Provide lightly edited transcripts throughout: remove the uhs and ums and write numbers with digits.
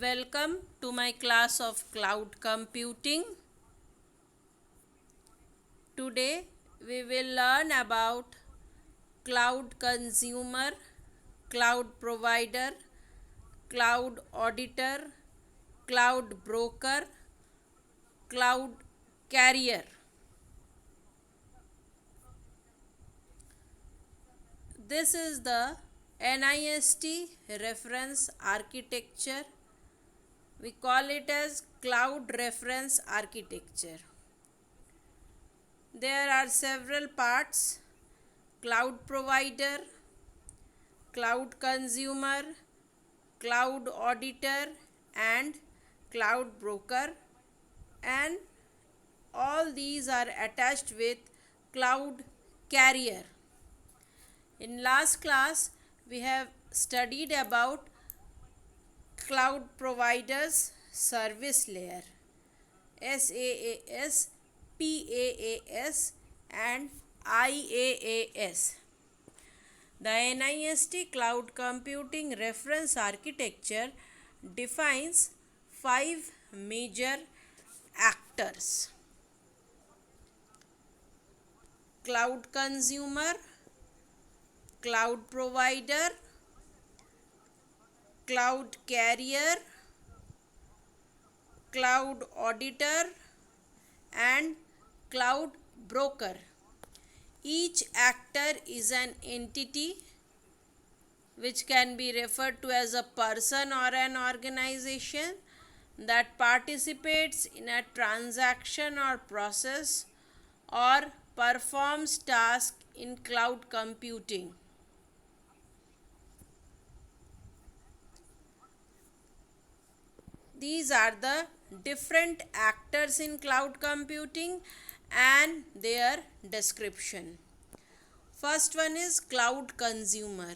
Welcome to my class of cloud computing. Today we will learn about cloud consumer, cloud provider, cloud auditor, cloud broker, cloud carrier. This is the NIST reference architecture. We call it as cloud reference architecture. There are several parts: cloud provider, cloud consumer, cloud auditor, and cloud broker, and all these are attached with cloud carrier. In last class, we have studied about cloud providers service layer, SaaS, PaaS, and IaaS. The NIST Cloud Computing Reference Architecture defines five major actors: cloud consumer, cloud provider, cloud carrier, cloud auditor, and cloud broker. Each actor is an entity which can be referred to as a person or an organization that participates in a transaction or process or performs tasks in cloud computing. These are the different actors in cloud computing and their description. First one is cloud consumer,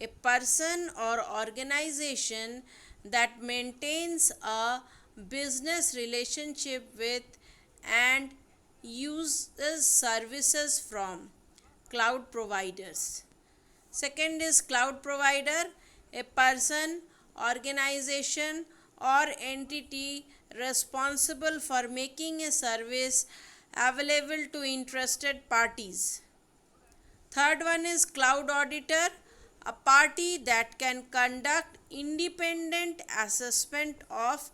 a person or organization that maintains a business relationship with and uses services from cloud providers. Second is cloud provider, a person, organization, or entity responsible for making a service available to interested parties. Third one is cloud auditor, a party that can conduct independent assessment of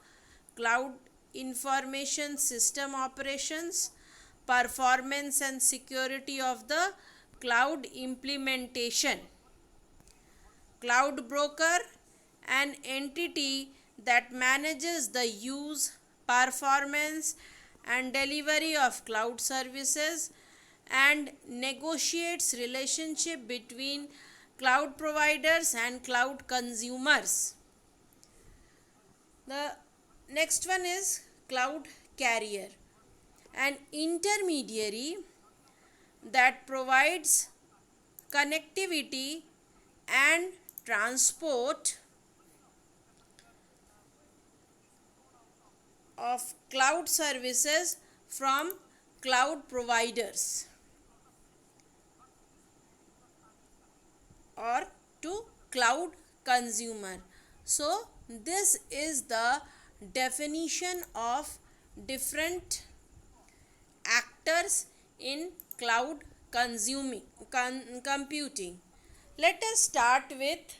cloud information system operations, performance, and security of the cloud implementation. Cloud broker, an entity that manages the use, performance, and delivery of cloud services and negotiates relationship between cloud providers and cloud consumers. The next one is cloud carrier, an intermediary that provides connectivity and transport of cloud services from cloud providers or to cloud consumer. So this is the definition of different actors in cloud computing. Let us start with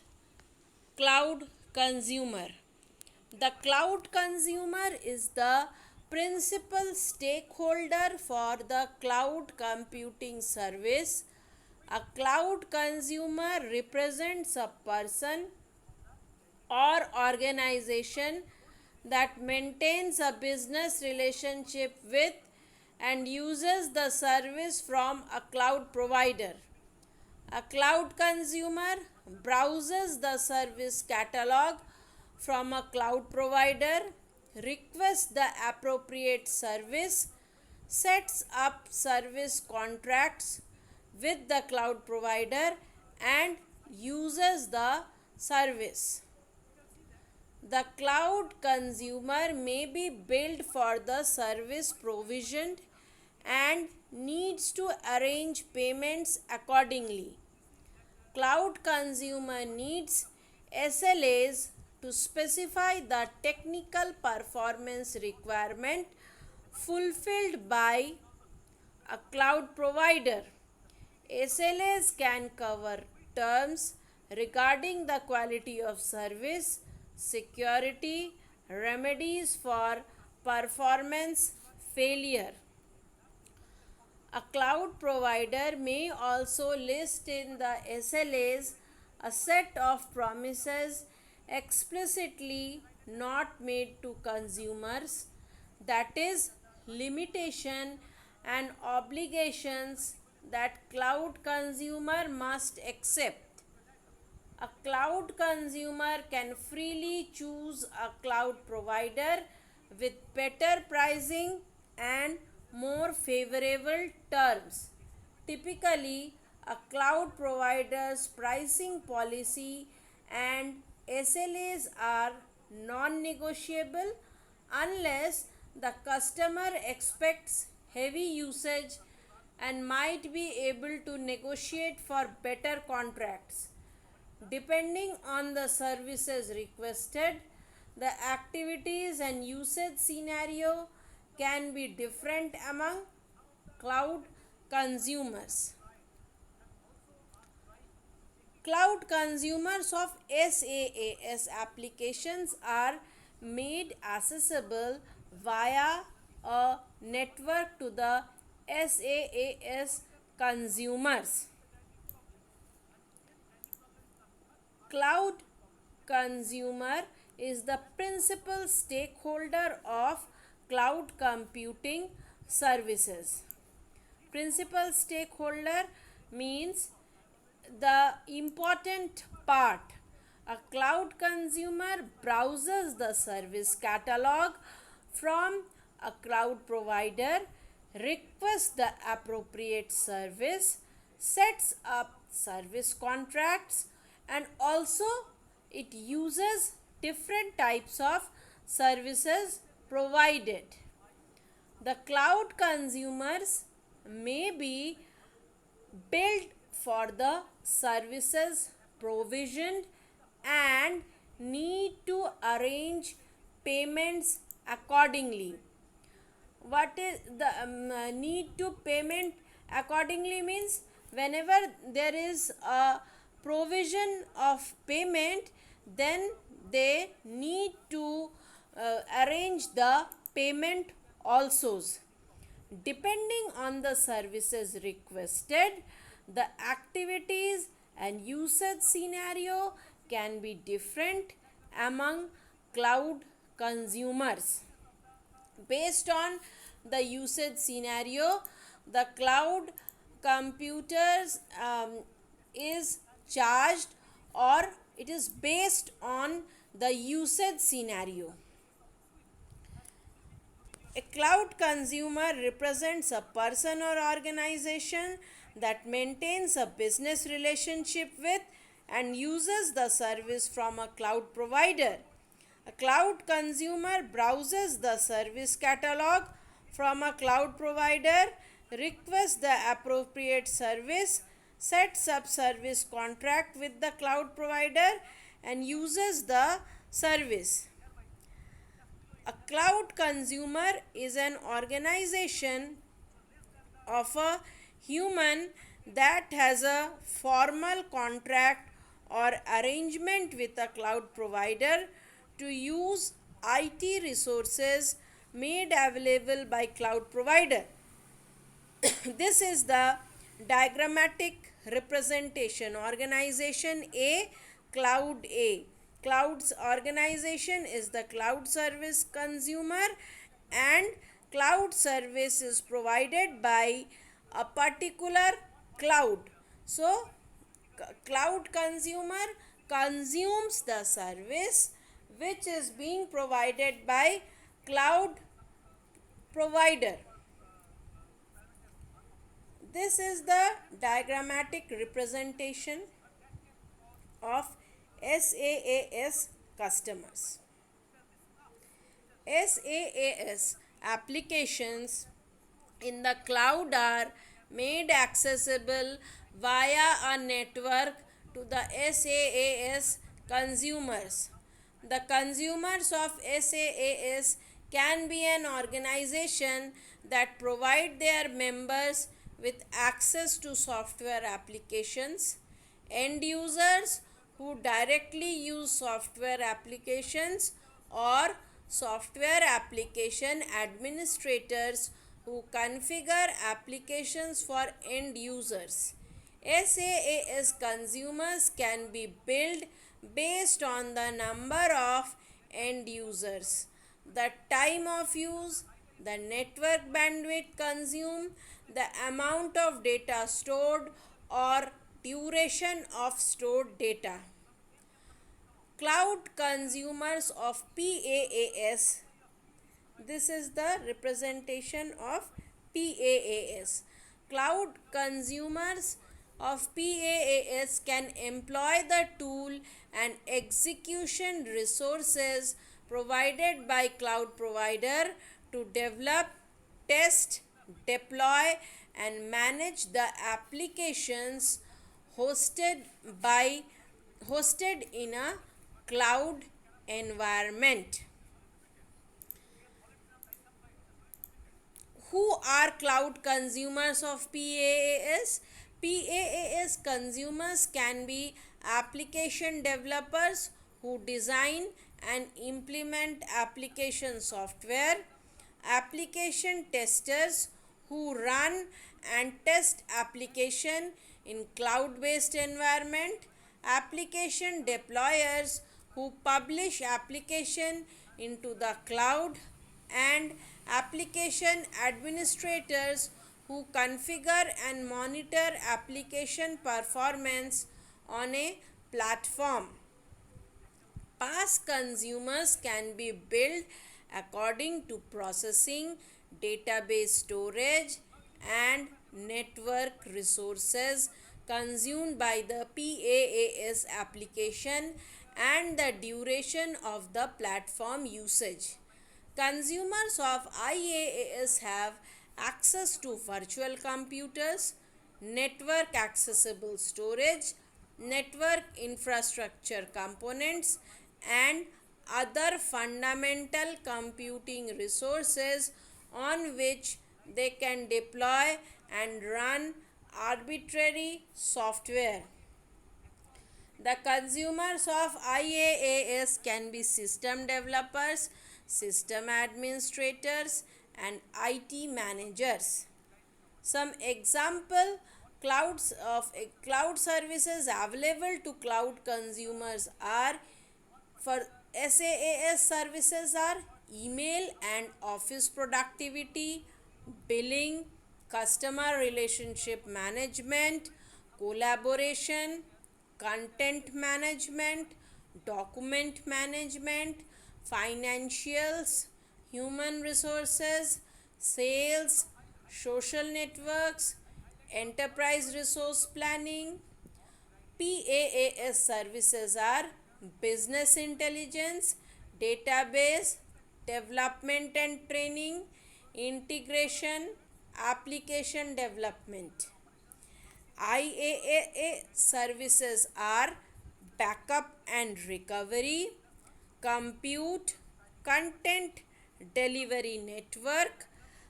cloud consumer. The cloud consumer is the principal stakeholder for the cloud computing service. A cloud consumer represents a person or organization that maintains a business relationship with and uses the service from a cloud provider. A cloud consumer browses the service catalog from a cloud provider, requests the appropriate service, sets up service contracts with the cloud provider, and uses the service. The cloud consumer may be billed for the service provisioned and needs to arrange payments accordingly. Cloud consumer needs SLAs to specify the technical performance requirement fulfilled by a cloud provider. SLAs can cover terms regarding the quality of service, security, remedies for performance failure. A cloud provider may also list in the SLAs a set of promises explicitly not made to consumers, that is, limitation and obligations that cloud consumer must accept. A cloud consumer can freely choose a cloud provider with better pricing and more favorable terms. Typically, a cloud provider's pricing policy and SLAs are non negotiable unless the customer expects heavy usage and might be able to negotiate for better contracts. Depending on the services requested, the activities and usage scenario can be different among cloud consumers. Cloud consumers of SaaS applications are made accessible via a network to the SaaS consumers. Cloud consumer is the principal stakeholder of cloud computing services. Principal stakeholder means the important part. A cloud consumer browses the service catalog from a cloud provider, requests the appropriate service, sets up service contracts, and also it uses different types of services provided. The cloud consumers may be billed for the services provisioned and need to arrange payments accordingly. What is the need to payment accordingly means whenever there is a provision of payment, then they need to arrange the payment also. Depending on the services requested, the activities and usage scenario can be different among cloud consumers. Based on the usage scenario, the cloud computers is charged, or it is based on the usage scenario. A cloud consumer represents a person or organization that maintains a business relationship with and uses the service from a cloud provider. A cloud consumer browses the service catalog from a cloud provider, requests the appropriate service, sets up service contract with the cloud provider, and uses the service. A cloud consumer is an organization of a human that has a formal contract or arrangement with a cloud provider to use IT resources made available by cloud provider. This is the diagrammatic representation. Organization A, cloud A. Cloud's organization is the cloud service consumer, and cloud service is provided by a particular cloud. So, cloud consumer consumes the service which is being provided by cloud provider. This is the diagrammatic representation of SaaS customers. SaaS applications in the cloud are made accessible via a network to the SaaS consumers. The consumers of SaaS can be an organization that provide their members with access to software applications, end users who directly use software applications, or software application administrators who configure applications for end users. SaaS consumers can be billed based on the number of end users, the time of use, the network bandwidth consumed, the amount of data stored, or duration of stored data. Cloud consumers of PaaS. This is the representation of PaaS. Cloud consumers of PaaS can employ the tool and execution resources provided by cloud provider to develop, test, deploy, and manage the applications hosted by hosted in a cloud environment. Who are cloud consumers of PaaS? PaaS consumers can be application developers who design and implement application software, application testers who run and test application in cloud-based environment, application deployers who publish application into the cloud, and application administrators who configure and monitor application performance on a platform. PaaS consumers can be billed according to processing, database storage, and network resources consumed by the PaaS application and the duration of the platform usage. Consumers of IaaS have access to virtual computers, network accessible storage, network infrastructure components, and other fundamental computing resources on which they can deploy and run arbitrary software. The consumers of IaaS can be system developers, system administrators, and IT managers. Some example clouds of cloud services available to cloud consumers are for SaaS services are email and office productivity, billing, customer relationship management, collaboration, content management, document management, financials, human resources, sales, social networks, enterprise resource planning. PaaS services are business intelligence, database, development and training, integration, application development. IaaA services are backup and recovery, compute, content delivery network,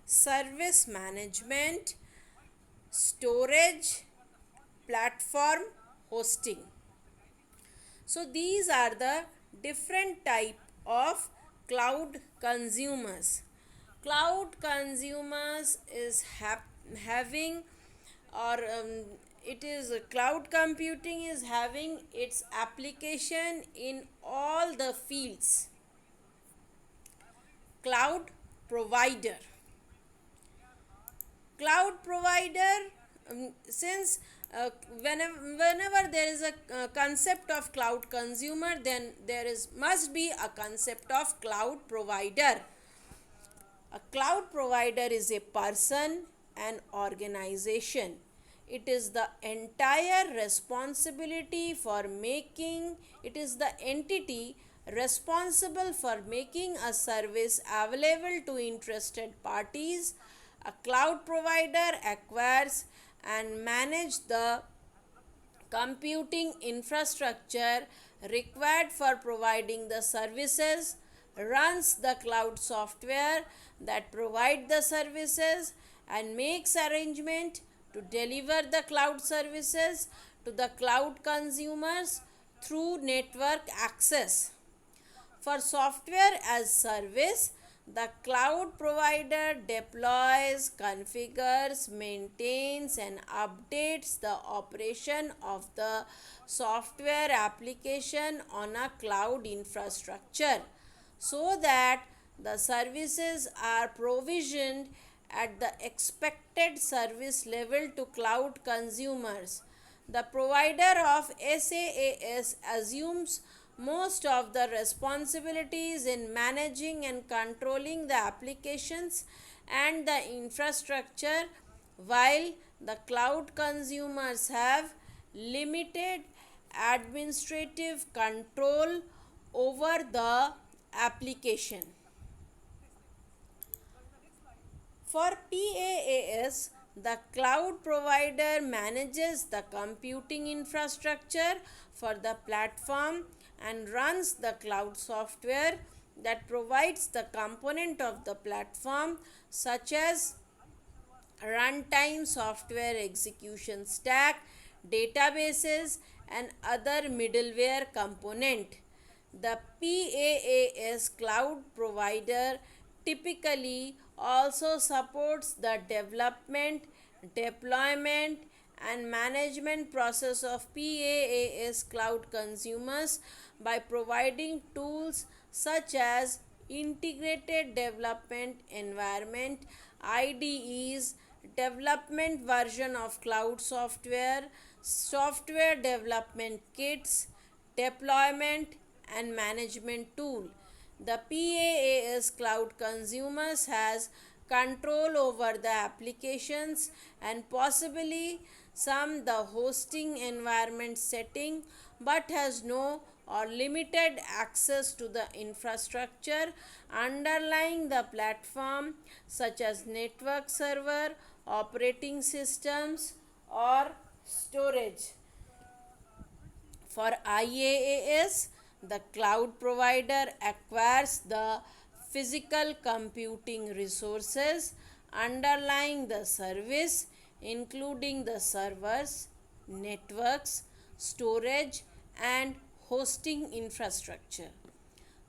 service management, storage, platform hosting. So these are the different type of cloud consumers. Cloud consumers is having or it is cloud computing is having its application in all the fields. Cloud provider. Cloud provider, since whenever there is a concept of cloud consumer, then there is must be a concept of cloud provider. A cloud provider is a person, an organization. It is the entire responsibility for making, it is the entity responsible for making a service available to interested parties. A cloud provider acquires and manages the computing infrastructure required for providing the services, runs the cloud software that provide the services, and makes arrangement to deliver the cloud services to the cloud consumers through network access. For software as service, the cloud provider deploys, configures, maintains, and updates the operation of the software application on a cloud infrastructure so that the services are provisioned at the expected service level to cloud consumers. The provider of SaaS assumes most of the responsibilities in managing and controlling the applications and the infrastructure, while the cloud consumers have limited administrative control over the application. For PaaS, the cloud provider manages the computing infrastructure for the platform and runs the cloud software that provides the component of the platform, such as runtime software execution stack, databases, and other middleware component. The PaaS cloud provider typically also supports the development, deployment, and management process of PaaS cloud consumers by providing tools such as integrated development environment, IDEs, development version of cloud software, software development kits, deployment and management tool. The PaaS cloud consumers has control over the applications and possibly some the hosting environment setting, but has no or limited access to the infrastructure underlying the platform, such as network server, operating systems, or storage. For IaaS, the cloud provider acquires the physical computing resources underlying the service, including the servers, networks, storage, and hosting infrastructure.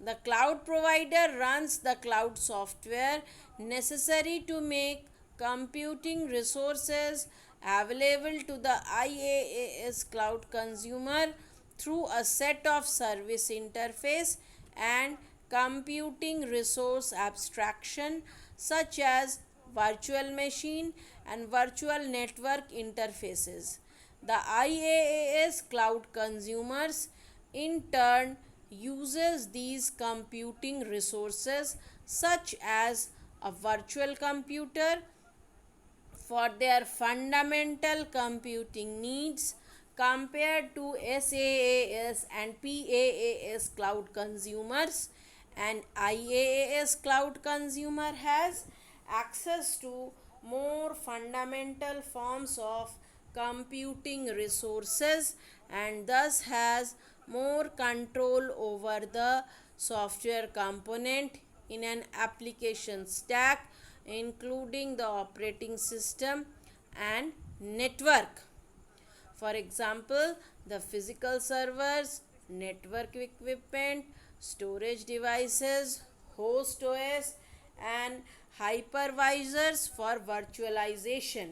The cloud provider runs the cloud software necessary to make computing resources available to the IaaS cloud consumer through a set of service interface and computing resource abstraction, such as virtual machine and virtual network interfaces. The IaaS cloud consumers in turn uses these computing resources, such as a virtual computer, for their fundamental computing needs compared to SaaS and PaaS cloud consumers. An IaaS cloud consumer has access to more fundamental forms of computing resources and thus has more control over the software component in an application stack, including the operating system and network. For example, the physical servers, network equipment, storage devices, host OS, and hypervisors for virtualization.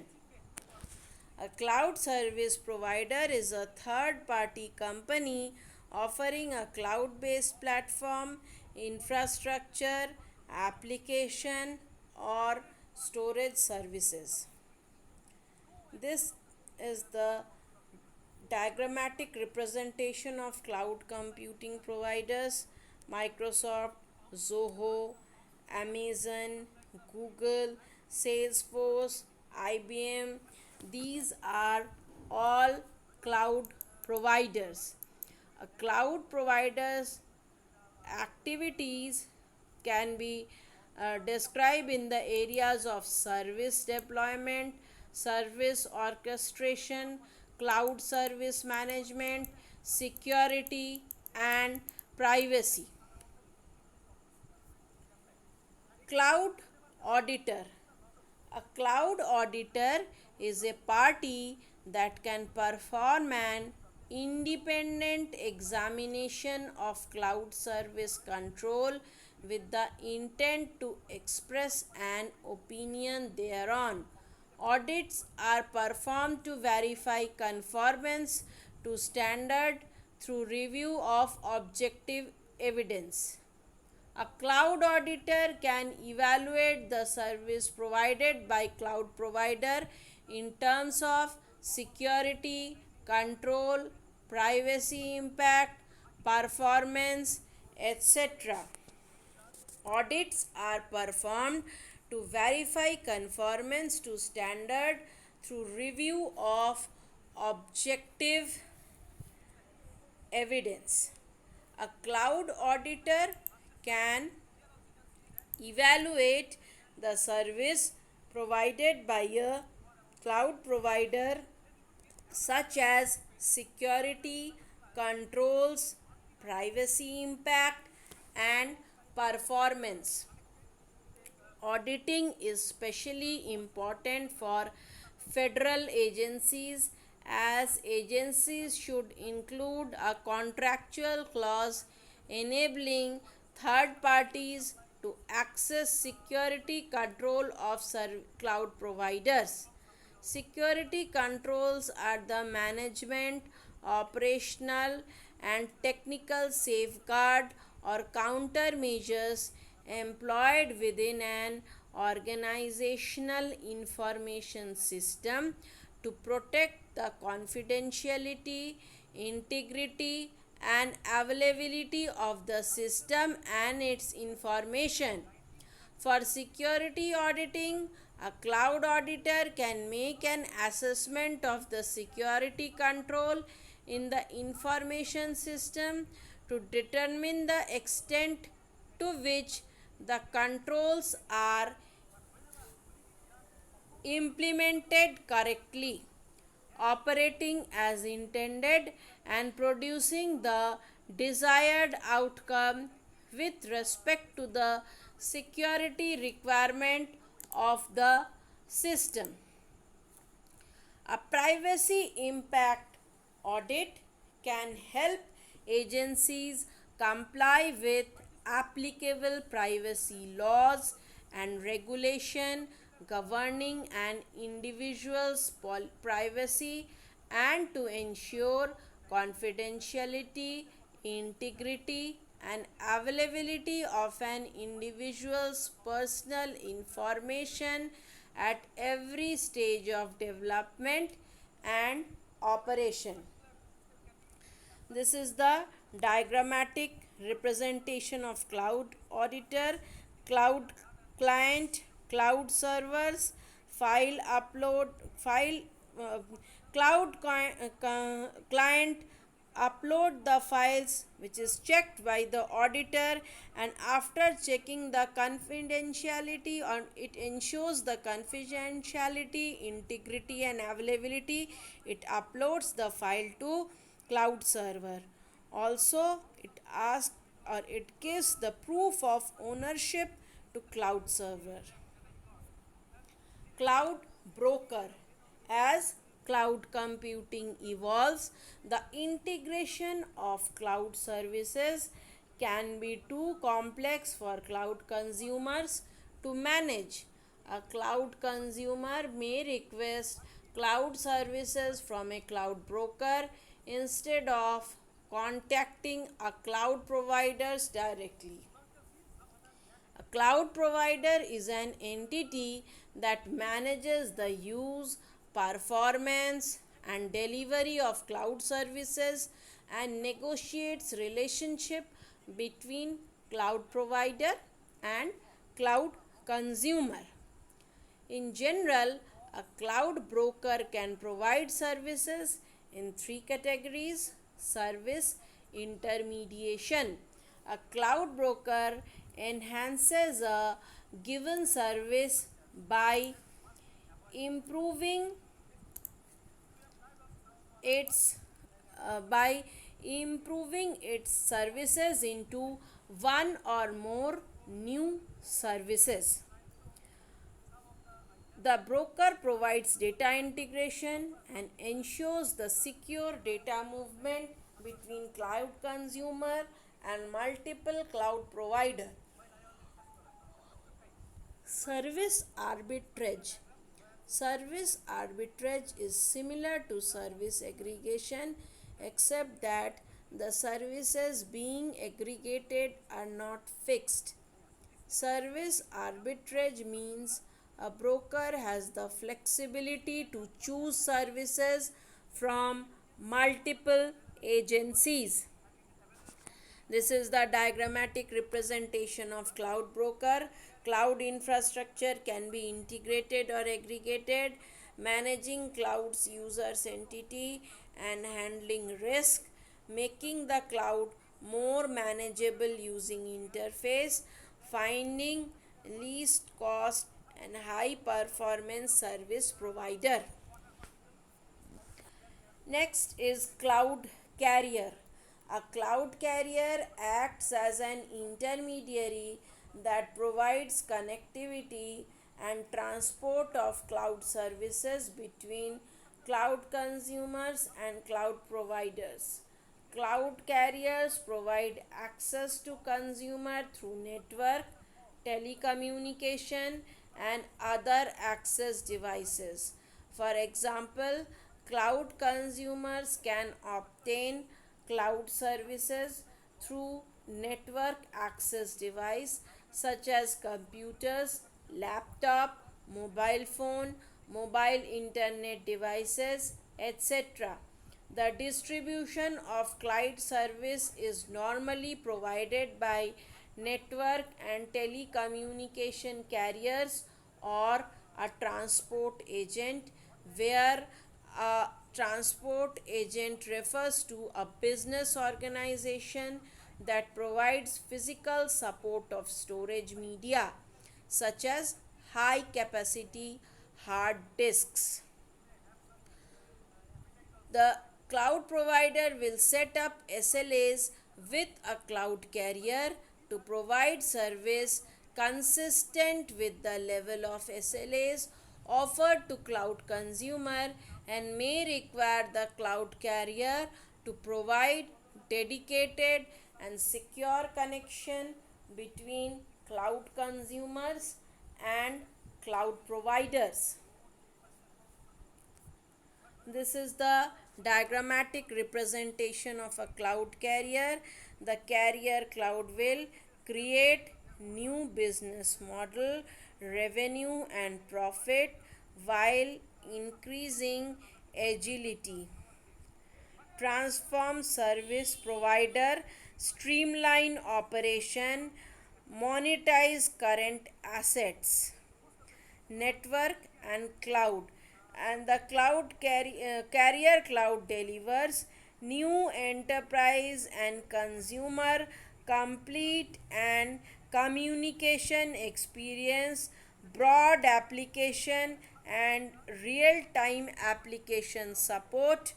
A cloud service provider is a third party company offering a cloud based platform, infrastructure, application, or storage services. This is the diagrammatic representation of cloud computing providers: Microsoft, Zoho, Amazon, Google, Salesforce, IBM. These are all cloud providers. A cloud provider's activities can be described in the areas of service deployment, service orchestration, cloud service management, security, and privacy. Cloud auditor. A cloud auditor is a party that can perform an independent examination of cloud service control with the intent to express an opinion thereon. Audits are performed to verify conformance to standard through review of objective evidence. A cloud auditor can evaluate the service provided by cloud provider in terms of security, control, privacy impact, performance, etc. Audits are performed to verify conformance to standard through review of objective evidence. A cloud auditor can evaluate the service provided by a cloud provider such as security, controls, privacy impact, and performance. Auditing is especially important for federal agencies as agencies should include a contractual clause enabling third parties to access security control of cloud providers. Security controls are the management, operational, and technical safeguard or countermeasures employed within an organizational information system to protect the confidentiality, integrity, and availability of the system and its information. For security auditing, a cloud auditor can make an assessment of the security control in the information system to determine the extent to which the controls are implemented correctly, operating as intended, and producing the desired outcome with respect to the security requirement of the system. A privacy impact audit can help agencies comply with applicable privacy laws and regulation governing an individual's privacy and to ensure confidentiality, integrity, and availability of an individual's personal information at every stage of development and operation. This is the diagrammatic representation of cloud auditor, cloud client, cloud servers, file upload, file uh, client upload the files which is checked by the auditor, and after checking the confidentiality on it ensures the confidentiality, integrity, and availability, it uploads the file to cloud server. Also it asks or it gives the proof of ownership to cloud server. Cloud broker. As cloud computing evolves, the integration of cloud services can be too complex for cloud consumers to manage. A cloud consumer may request cloud services from a cloud broker instead of contacting a cloud providers directly. A cloud provider is an entity that manages the use, performance, and delivery of cloud services and negotiates relationship between cloud provider and cloud consumer. In general, a cloud broker can provide services in three categories: service intermediation. A cloud broker enhances a given service by improving its by improving its services into one or more new services. The broker provides data integration and ensures the secure data movement between cloud consumer and multiple cloud provider. Service arbitrage. Service arbitrage is similar to service aggregation except that the services being aggregated are not fixed. Service arbitrage means a broker has the flexibility to choose services from multiple agencies. This is the diagrammatic representation of cloud broker. Cloud infrastructure can be integrated or aggregated, managing cloud's users entity and handling risk, making the cloud more manageable using interface, finding least cost and high performance service provider. Next is cloud carrier. A cloud carrier acts as an intermediary that provides connectivity and transport of cloud services between cloud consumers and cloud providers. Cloud carriers provide access to consumer through network, telecommunication, and other access devices. For example, cloud consumers can obtain cloud services through network access device such as computers, laptop, mobile phone, mobile internet devices, etc. The distribution of cloud service is normally provided by network and telecommunication carriers or a transport agent, where a transport agent refers to a business organization that provides physical support of storage media such as high capacity hard disks. The cloud provider will set up SLAs with a cloud carrier to provide service consistent with the level of SLAs offered to cloud consumer and may require the cloud carrier to provide dedicated and secure connection between cloud consumers and cloud providers. This is the diagrammatic representation of a cloud carrier. The carrier cloud will create new business model, revenue and profit while increasing agility. Transform service provider, streamline operation, monetize current assets. Network and cloud, and the carrier cloud delivers new enterprise and consumer complete and communication experience, broad application and real time application support,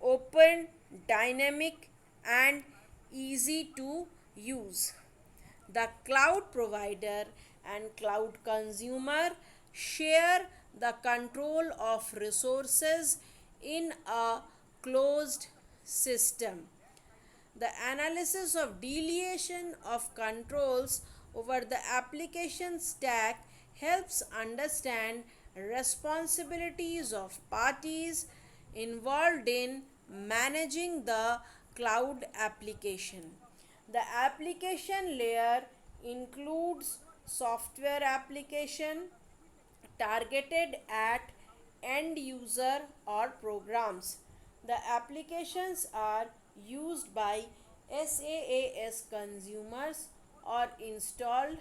open, dynamic and easy to use. The cloud provider and cloud consumer share the control of resources in a closed system. The analysis of delegation of controls over the application stack helps understand responsibilities of parties involved in managing the cloud application. The application layer includes software application targeted at end user or programs. The applications are used by SaaS consumers or installed,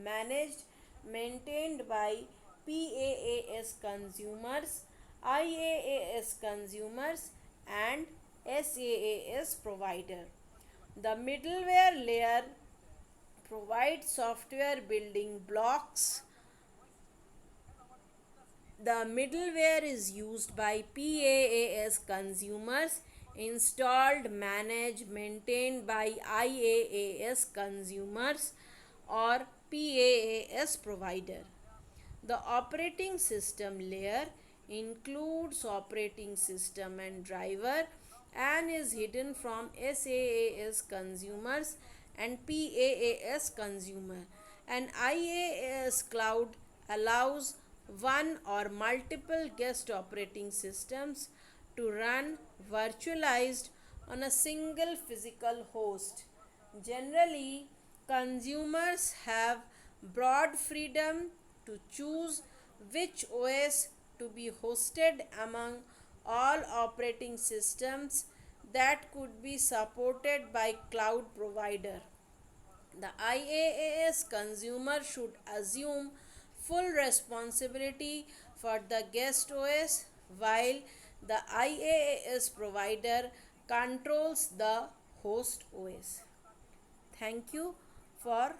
managed, maintained by PaaS consumers, IaaS consumers, and SaaS provider. The middleware layer provides software building blocks. The middleware is used by PaaS consumers, installed, managed, maintained by IaaS consumers or PaaS provider. The operating system layer includes operating system and driver and is hidden from SaaS consumers and PaaS consumer. An IaaS cloud allows one or multiple guest operating systems to run virtualized on a single physical host. Generally, consumers have broad freedom to choose which OS to be hosted among all operating systems that could be supported by cloud provider. The IaaS consumer should assume full responsibility for the guest OS while the IaaS provider controls the host OS. Thank you for